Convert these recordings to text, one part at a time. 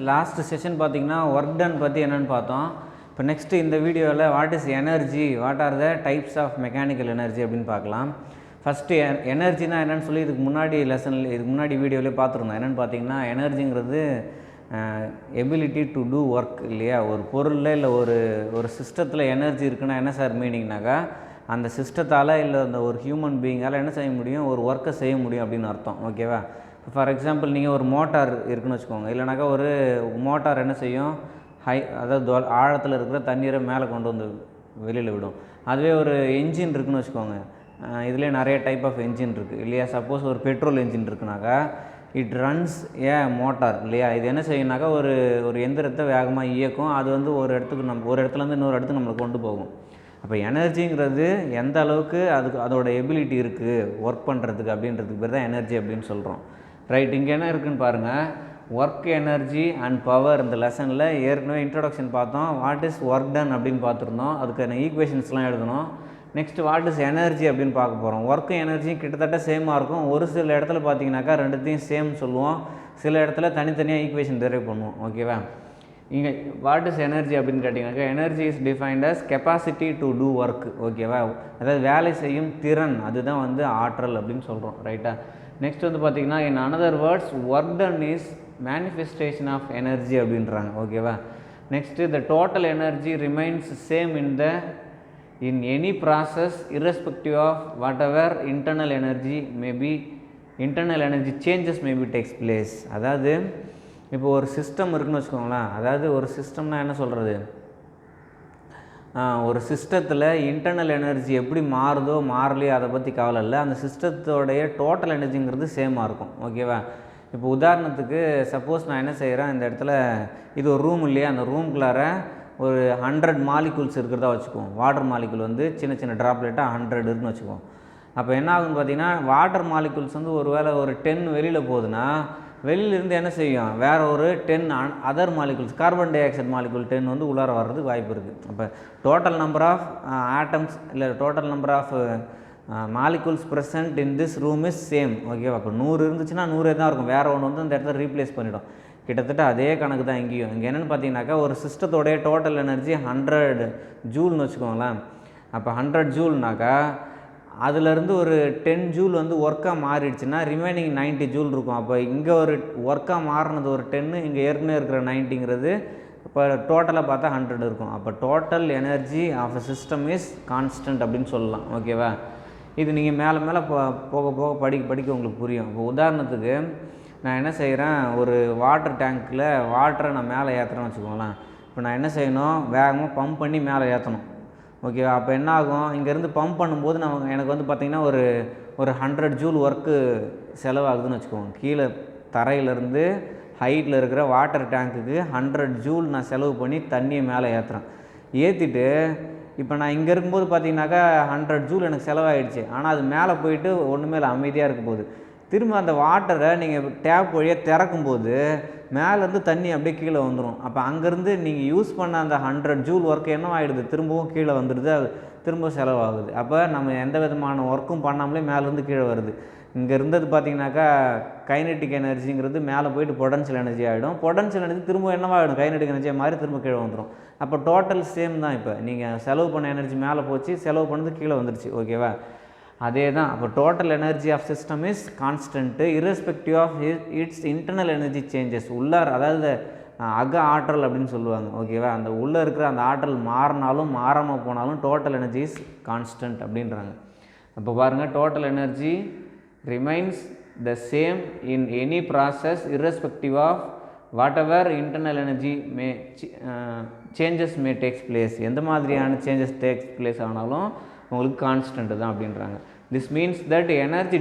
Last session பார்த்தீங்கன்னா work done பற்றி என்னென்னு பார்த்தோம். இப்போ நெக்ஸ்ட்டு இந்த வீடியோவில் what is energy, what are the types of mechanical energy அப்படின்னு பார்க்கலாம். ஃபஸ்ட்டு எனர்ஜினா என்னென்னு சொல்லி இதுக்கு முன்னாடி வீடியோவிலே பார்த்துருந்தோம். என்னென்னு பார்த்தீங்கன்னா எனர்ஜிங்கிறது எபிலிட்டி டு டூ ஒர்க் இல்லையா. ஒரு பொருளில் இல்லை ஒரு சிஸ்டத்தில் எனர்ஜி இருக்குன்னா என்ன சார் மீனிங்னாக்கா, அந்த சிஸ்டத்தால் இல்லை அந்த ஒரு ஹியூமன் பீயிங்கால் என்ன செய்ய முடியும், ஒரு ஒர்க்கை செய்ய முடியும் அப்படின்னு அர்த்தம். ஓகேவா. ஃபார் எக்ஸாம்பிள் நீங்கள் ஒரு மோட்டார் இருக்குதுன்னு வச்சுக்கோங்க. இல்லைனாக்கா ஒரு மோட்டார் என்ன செய்யும், அதாவது ஆழத்தில் இருக்கிற தண்ணீரை மேலே கொண்டு வந்து வெளியில் விடும். அதுவே ஒரு என்ஜின் இருக்குதுன்னு வச்சுக்கோங்க. இதுலேயே நிறைய டைப் ஆஃப் என்ஜின் இருக்குது இல்லையா. சப்போஸ் ஒரு பெட்ரோல் என்ஜின் இருக்குனாக்கா இட் ரன்ஸ் மோட்டார் இல்லையா. இது என்ன செய்யணுனாக்கா ஒரு எந்திரத்தை வேகமாக இயக்கும். அது வந்து ஒரு இடத்துலேருந்து இன்னொரு இடத்துக்கு நம்மளை கொண்டு போகும். அப்போ எனர்ஜிங்கிறது எந்த அளவுக்கு அதோட எபிலிட்டி இருக்குது ஒர்க் பண்ணுறதுக்கு அப்படின்றதுக்கு பேர் தான் எனர்ஜி அப்படின்னு சொல்கிறோம். ரைட். இங்கே என்ன இருக்குதுன்னு பாருங்கள், ஒர்க் எனர்ஜி அண்ட் பவர். இந்த லெசனில் ஏற்கனவே இன்ட்ரொடக்ஷன் பார்த்தோம். வாட் இஸ் ஒர்க் டன் அப்படின்னு பார்த்துருந்தோம். அதுக்கான ஈக்குவேஷன்ஸ்லாம் எழுதணும். நெக்ஸ்ட்டு வாட் இஸ் எனர்ஜி அப்படின்னு பார்க்க போகிறோம். ஒர்க்கும் எனர்ஜியும் கிட்டத்தட்ட சேமாக இருக்கும். ஒரு சில இடத்துல பார்த்தீங்கன்னாக்கா ரெண்டுத்தையும் சேம் சொல்லுவோம், சில இடத்துல தனித்தனியாக ஈக்குவேஷன் டெரைவ் பண்ணுவோம். ஓகேவா. இங்கே வாட் இஸ் எனர்ஜி அப்படின்னு கேட்டிங்கனாக்கா, energy is defined as capacity to do work. ஓகேவா. அதாவது வேலை செய்யும் திறன், அதுதான் வந்து ஆற்றல் அப்படின்னு சொல்கிறோம். ரைட்டா. நெக்ஸ்ட் வந்து பார்த்திங்கன்னா in another words work done is manifestation of energy அப்படின்றாங்க. ஓகேவா. Next the total energy remains same in any process irrespective of whatever internal energy changes maybe takes place. அதாவது இப்போ ஒரு சிஸ்டம் இருக்குன்னு வச்சுக்கோங்களேன். அதாவது ஒரு சிஸ்டம்னா என்ன சொல்கிறது, ஒரு சிஸ்டத்தில் இன்டர்னல் எனர்ஜி எப்படி மாறுதோ மாறலையோ அதை பற்றி கவலை இல்லை. அந்த சிஸ்டத்தோடைய டோட்டல் எனர்ஜிங்கிறது சேமாக இருக்கும். ஓகேவா. இப்போ உதாரணத்துக்கு சப்போஸ் நான் என்ன செய்கிறேன், இந்த இடத்துல இது ஒரு ரூம் இல்லையா, அந்த ரூம்குள்ளார ஒரு 100 மாலிகுல்ஸ் இருக்கிறதா வச்சுக்குவோம். வாட்டர் மாலிகுல் வந்து சின்ன சின்ன ட்ராப்லெட்டாக 100 இருக்குன்னு வச்சுக்குவோம். அப்போ என்ன ஆகுதுன்னு பார்த்தீங்கன்னா, வாட்டர் மாலிகுல்ஸ் வந்து ஒரு வேளை ஒரு 10 வெளியில் போகுதுன்னா, வெளியிலேருந்து என்ன செய்யும், வேறு ஒரு 10 other molecules, carbon dioxide molecule 10 வந்து உள்ளார வர்றதுக்கு வாய்ப்பு இருக்குது. அப்போ டோட்டல் நம்பர் ஆஃப் ஆட்டம்ஸ் இல்லை total number of molecules present in this room is same. ஓகேவா. அப்போ 100 இருந்துச்சுன்னா 100 தான் இருக்கும். வேறு ஒன்று வந்து அந்த இடத்துல ரீப்ளேஸ் பண்ணிவிடும். கிட்டத்தட்ட அதே கணக்கு தான் இங்கேயும். இங்கே என்னென்னு பார்த்தீங்கன்னாக்கா, ஒரு சிஸ்டத்தோடைய டோட்டல் எனர்ஜி 100 ஜூல்னு வச்சுக்கோங்களேன். அப்போ 100 ஜூல்னாக்கா அதிலேருந்து ஒரு 10 ஜூல் வந்து ஒர்க்காக மாறிடுச்சுன்னா ரிமைனிங் 90 ஜூல் இருக்கும். அப்போ இங்கே ஒரு ஒர்க்காக மாறினது ஒரு 10, இங்கே ஏற்கனவே இருக்கிற 90ங்கிறது இப்போ டோட்டலாக பார்த்தா 100 இருக்கும். அப்போ total energy of a system is constant அப்படின்னு சொல்லலாம். ஓகேவா. இது நீங்கள் மேலே போக போக படிக்க உங்களுக்கு புரியும். இப்போ உதாரணத்துக்கு நான் என்ன செய்கிறேன், ஒரு வாட்டர் டேங்க்கில் வாட்டரை நான் மேலே ஏற்றுறேன்னு வச்சுக்கோங்களேன். இப்போ நான் என்ன செய்யணும், வேகமாக பம்ப் பண்ணி மேலே ஏற்றணும். ஓகேவா. அப்போ என்ன ஆகும், இங்கேருந்து பம்ப் பண்ணும்போது எனக்கு வந்து பார்த்திங்கன்னா ஒரு 100 ஜூல் ஒர்க்கு செலவாகுதுன்னு வச்சுக்கோங்க. கீழே தரையிலேருந்து ஹைட்டில் இருக்கிற வாட்டர் டேங்க்குக்கு 100 ஜூல் நான் செலவு பண்ணி தண்ணியை மேலே ஏற்றுறேன். ஏற்றிட்டு இப்போ நான் இங்கே இருக்கும்போது பார்த்தீங்கன்னாக்கா 100 ஜூல் எனக்கு செலவாகிடுச்சு. ஆனால் அது மேலே போயிட்டு ஒன்றுமே இல்லை, அமைதியாக இருக்க போகுது. திரும்ப அந்த வாட்டரை நீங்கள் டேப் வழியாக திறக்கும்போது மேலேருந்து தண்ணி அப்படியே கீழே வந்துடும். அப்போ அங்கேருந்து நீங்கள் யூஸ் பண்ண அந்த 100 ஜூல் ஒர்க்கு என்ன ஆகிடுது, திரும்பவும் கீழே வந்துடுது, அது திரும்ப செலவாகுது. அப்போ நம்ம எந்த விதமான ஒர்க்கும் பண்ணாமலே மேலேருந்து கீழே வருது. இங்கே இருந்தது பார்த்தீங்கன்னாக்கா கைனெட்டிக் எனர்ஜிங்கிறது மேலே போயிட்டு பொட்டன்ஷியல் எனர்ஜி ஆகிடும். பொட்டன்ஷியல் எனர்ஜி திரும்ப என்னவாகிடும், கைனெட்டிக் எனர்ஜியாக மாதிரி திரும்ப கீழே வந்துடும். அப்போ டோட்டல் சேம் தான். இப்போ நீங்கள் செலவு பண்ண எனர்ஜி மேலே போச்சு, செலவு பண்ணது கீழே வந்துடுச்சு. ஓகேவா. அதே தான். அப்போ total energy of system is constant irrespective of its internal energy changes. உள்ளார் அதாவது அக ஆற்றல் அப்படின்னு சொல்லுவாங்க. ஓகேவா. அந்த உள்ளே இருக்கிற அந்த ஆற்றல் மாறினாலும் மாறாமல் போனாலும் டோட்டல் எனர்ஜி இஸ் கான்ஸ்டன்ட் அப்படின்றாங்க. அப்போ பாருங்கள், total energy remains the same in any process irrespective of whatever internal energy changes may takes place. எந்த மாதிரியான சேஞ்சஸ் டேக்ஸ் பிளேஸ் ஆனாலும் உங்களுக்கு கான்ஸ்டன்ட் தான் அப்படின்றாங்க. This means that energy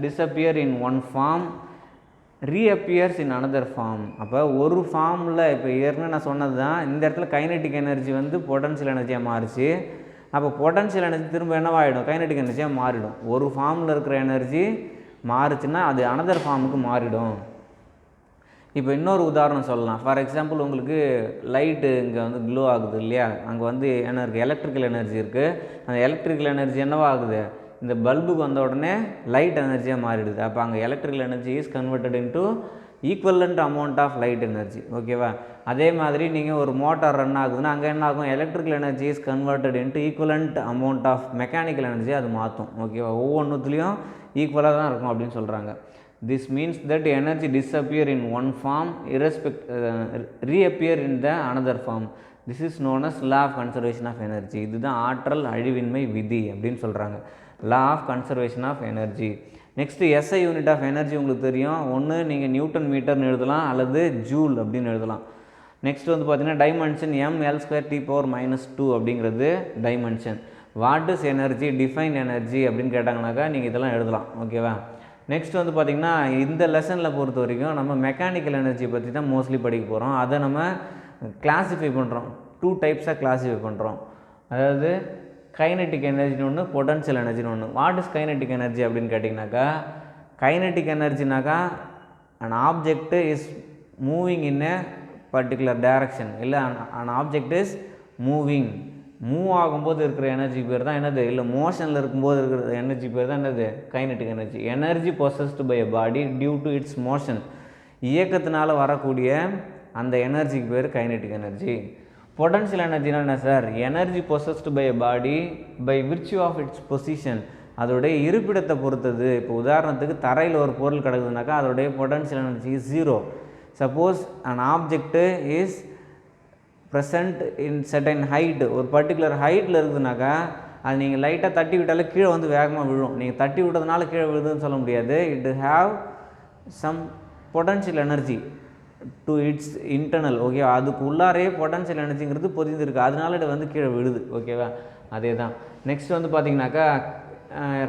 disappear in one form reappears in another form. அப்போ ஒரு ஃபார்மில் இப்போ ஏற்கனவே நான் சொன்னது தான், இந்த இடத்துல கைனெட்டிக் எனர்ஜி வந்து பொட்டன்ஷியல் எனர்ஜியாக மாறிச்சு. அப்போ பொட்டன்ஷியல் எனர்ஜி திரும்ப என்னவாகிடும், கைனெட்டிக் எனர்ஜியாக மாறிடும். ஒரு ஃபார்மில் இருக்கிற எனர்ஜி மாறுச்சுன்னா அது அனதர் ஃபார்முக்கு மாறிடும். இப்போ இன்னொரு உதாரணம் சொல்லலாம். ஃபார் எக்ஸாம்பிள் உங்களுக்கு லைட்டு இங்கே வந்து க்ளோ ஆகுது இல்லையா, அங்கே வந்து என்ன இருக்குது, எலக்ட்ரிக்கல் எனர்ஜி இருக்குது. அந்த எலக்ட்ரிக்கல் எனர்ஜி என்னவாகுது, இந்த பல்புக்கு வந்த உடனே லைட் எனர்ஜியாக மாறிடுது. அப்போ அங்கே electrical energy is converted into equivalent amount of light energy. ஓகேவா? அதே மாதிரி நீங்கள் ஒரு மோட்டார் ரன் ஆகுதுன்னா அங்கே என்ன ஆகும், electrical energy is converted into equivalent amount of mechanical energy அது மாற்றும். ஓகேவா? ஒவ்வொன்றுத்துலேயும் ஈக்குவலாக தான் இருக்கும் அப்படின்னு சொல்கிறாங்க. This means that energy disappear in one form, reappear in the another form. This is known as law of conservation of energy. இதுதான் ஆற்றல் அழிவின்மை விதி அப்படின்னு சொல்கிறாங்க. law of conservation of energy. Next SI unit of energy உங்களுக்கு தெரியும். ஒன்று நீங்கள் Newton மீட்டர்னு எழுதலாம் அல்லது ஜூல் அப்படின்னு எழுதலாம். நெக்ஸ்ட் வந்து பார்த்தீங்கன்னா டைமென்ஷன் mL²T⁻⁻2 அப்படிங்கிறது dimension. What is energy, define energy அப்படின்னு கேட்டாங்கனாக்கா நீங்கள் இதெல்லாம் எழுதலாம். ஓகேவா? நெக்ஸ்ட் வந்து பார்த்திங்கன்னா இந்த லெசனில் பொறுத்த வரைக்கும் நம்ம மெக்கானிக்கல் எனர்ஜி பற்றி தான் மோஸ்ட்லி படிக்க போகிறோம். அதை நம்ம கிளாஸிஃபை பண்ணுறோம், 2 டைப்ஸாக கிளாஸிஃபை பண்ணுறோம். அதாவது கைனெட்டிக் எனர்ஜின்னு ஒன்று, பொட்டன்ஷியல் எனர்ஜின்னு ஒன்று. வாட் இஸ் கைனெட்டிக் எனர்ஜி அப்படின்னு கேட்டிங்கனாக்கா, kinetic எனர்ஜினாக்கா an object is moving in a particular direction, இல்லை an object is moving, move ஆகும்போது இருக்கிற எனர்ஜி பேர் தான் என்னது, இல்லை மோஷனில் இருக்கும்போது இருக்கிற எனர்ஜி பேர் தான் என்னது, kinetic energy. Energy possessed by a body due to its motion, இயக்கத்தினால வரக்கூடிய அந்த எனர்ஜிக்கு பேர் கைனெட்டிக் எனர்ஜி. பொட்டன்ஷியல் எனர்ஜினா என்ன sir, energy possessed by a body by virtue of its position, அதோடைய இருப்பிடத்தை பொறுத்தது. இப்போ உதாரணத்துக்கு தரையில் ஒரு பொருள் கிடக்குதுனாக்கா அதோடைய potential energy 0. Suppose an object is present in certain height, ஒரு பர்டிகுலர் ஹைட்டில் இருக்குதுனாக்கா அது நீங்கள் லைட்டாக தட்டி விட்டாலே கீழே வந்து வேகமாக விழும். நீங்கள் தட்டி விட்டதுனால கீழே விழுதுன்னு சொல்ல முடியாது. It have some potential energy to its internal. Okay, அதுக்கு உள்ளாரே பொட்டன்ஷியல் எனர்ஜிங்கிறது பொதிந்துருக்கு, அதனால இது வந்து கீழே விழுது. ஓகேவா? அதே தான். நெக்ஸ்ட் வந்து பார்த்திங்கனாக்கா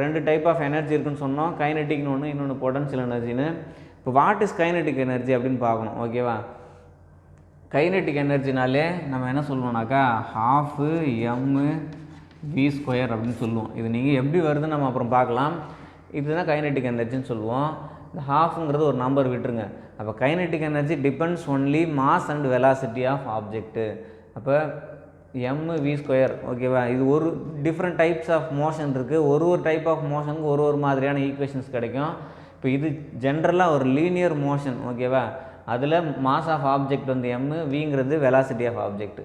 2 டைப் ஆஃப் எனர்ஜி இருக்குதுன்னு சொன்னோம், கைனெட்டிக்னு ஒன்று, இன்னொன்று பொட்டன்ஷியல் எனர்ஜின்னு. இப்போ வாட் இஸ் கைனெட்டிக் எனர்ஜி அப்படின்னு பார்க்கணும். ஓகேவா? கைனெட்டிக் எனர்ஜினாலே நம்ம என்ன சொல்லுவோம்னாக்கா ½mv² அப்படின்னு சொல்லுவோம். இது நீங்கள் எப்படி வருதுன்னு நம்ம அப்புறம் பார்க்கலாம். இதுதான் கைனெட்டிக் எனர்ஜின்னு சொல்லுவோம். இந்த ஹாஃப்ங்கிறது ஒரு நம்பர் விட்டுருங்க. அப்போ kinetic energy depends only mass and velocity of object. அப்போ mv². ஓகேவா? இது ஒரு டிஃப்ரெண்ட் டைப்ஸ் ஆஃப் மோஷன் இருக்குது. ஒரு டைப் ஆஃப் மோஷனுக்கு ஒரு மாதிரியான ஈக்குவேஷன்ஸ் கிடைக்கும். இப்போ இது ஜென்ரலாக ஒரு லீனியர் மோஷன். ஓகேவா? அதில் மாஸ் ஆஃப் ஆப்ஜெக்ட் வந்து m, vங்கிறது velocity of object.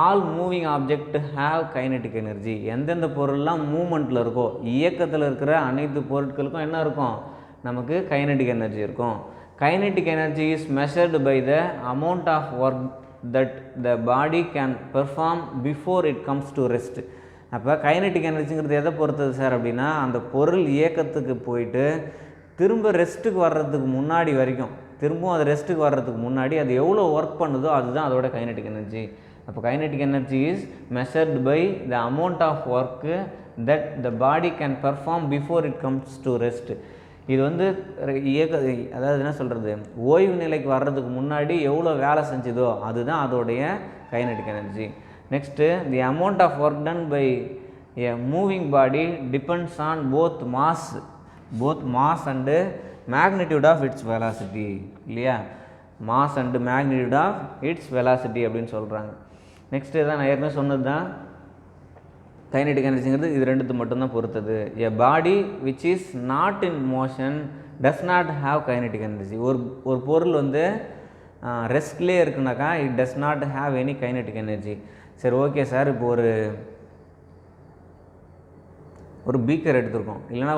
All moving object have kinetic energy. எந்தெந்த பொருள்லாம் மூமெண்ட்டில் இருக்கோ, இயக்கத்தில் இருக்கிற அனைத்து பொருட்களுக்கும் என்ன இருக்கும், நமக்கு கைனெட்டிக் எனர்ஜி இருக்கும். Kinetic energy is measured by the amount of work that the body can perform before it comes to rest. அப்போ கைனெட்டிக் எனர்ஜிங்கிறது எதை பொறுத்தது சார் அப்படின்னா, அந்த பொருள் இயக்கத்துக்கு போயிட்டு திரும்ப ரெஸ்ட்டுக்கு வர்றதுக்கு முன்னாடி வரைக்கும், திரும்பவும் அது ரெஸ்ட்டுக்கு வர்றதுக்கு முன்னாடி அது எவ்வளோ ஒர்க் பண்ணுதோ அதுதான் அதோட கைனெட்டிக் எனர்ஜி. அப்போ kinetic energy is measured by the amount of work that the body can perform before it comes to rest. இது வந்து அதாவது என்ன சொல்கிறது, ஓய்வு நிலைக்கு வர்றதுக்கு முன்னாடி எவ்வளோ வேலை செஞ்சதோ அதுதான் அதோடைய kinetic energy. Next the amount of work done by a moving body depends on both mass and magnitude of its velocity. இல்லையா? Mass and magnitude of its velocity அப்படின்னு சொல்கிறாங்க. நெக்ஸ்ட்டு தான் நான் ஏற்கனவே சொன்னது தான் கைனெட்டிக் எனர்ஜிங்கிறது இது ரெண்டுத்து மட்டும்தான் பொறுத்தது. A body which is not in motion does not have kinetic energy. ஒரு பொருள் வந்து ரெஸ்ட்லேயே இருக்குனாக்கா it does not have any kinetic energy. சரி, ஓகே சார், இப்போ ஒரு பீக்கர் எடுத்துருக்கோம், இல்லைனா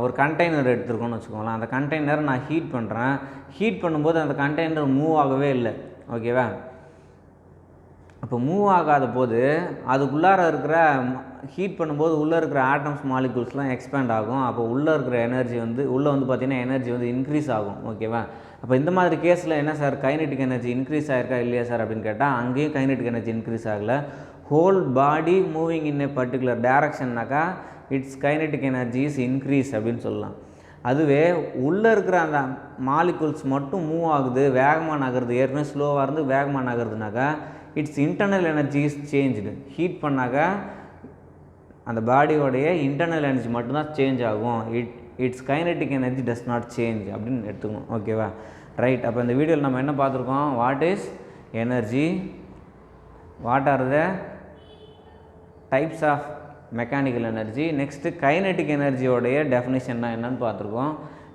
ஒரு கண்டெய்னர் எடுத்துருக்கோன்னு வச்சுக்கோங்களேன். அந்த கண்டெய்னரை நான் ஹீட் பண்ணுறேன். ஹீட் பண்ணும்போது அந்த கண்டெய்னர் மூவ் ஆகவே இல்லை. ஓகேவா? அப்போ மூவ் ஆகாத போது அதுக்குள்ளார இருக்கிற ஹீட் பண்ணும்போது உள்ளே இருக்கிற ஆட்டம்ஸ் மாலிகூல்ஸ்லாம் எக்ஸ்பேண்ட் ஆகும். அப்போ உள்ளே இருக்கிற எனர்ஜி வந்து பார்த்திங்கன்னா எனர்ஜி வந்து இன்க்ரீஸ் ஆகும். ஓகேவா? அப்போ இந்த மாதிரி கேஸில் என்ன சார், கைனெட்டிக் எனர்ஜி இன்க்ரீஸ் ஆகிருக்கா இல்லையா சார் அப்படின்னு கேட்டால் அங்கேயும் கைனெட்டிக் எனர்ஜி இன்க்ரீஸ் ஆகலை. Whole body moving in a particular டேரக்ஷன்னாக்கா its kinetic energy is increase அப்படின்னு சொல்லலாம். அதுவே உள்ளே இருக்கிற அந்த மாலிகூல்ஸ் மட்டும் மூவ் ஆகுது, வேகமாக நகருது, ஏற்கனவே ஸ்லோவாக இருந்து வேகமாக நகருதுனாக்கா its internal energy is changed. Heat பண்ணாக்கா அந்த பாடியோடைய இன்டர்னல் எனர்ஜி மட்டும்தான் சேஞ்ச் ஆகும். Its kinetic energy does not change அப்படின்னு எடுத்துக்கணும். ஓகேவா? ரைட். அப்போ இந்த வீடியோவில் நம்ம என்ன பார்த்துருக்கோம், what is energy, what are the types of mechanical energy, next kinetic எனர்ஜியோடைய டெஃபினிஷன்னா என்னன்னு பார்த்துருக்கோம்.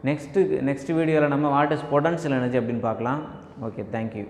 நெக்ஸ்ட் வீடியோவில் நம்ம வாட் இஸ் பொட்டன்ஷியல் எனர்ஜி அப்படின்னு பார்க்கலாம். Okay, thank you.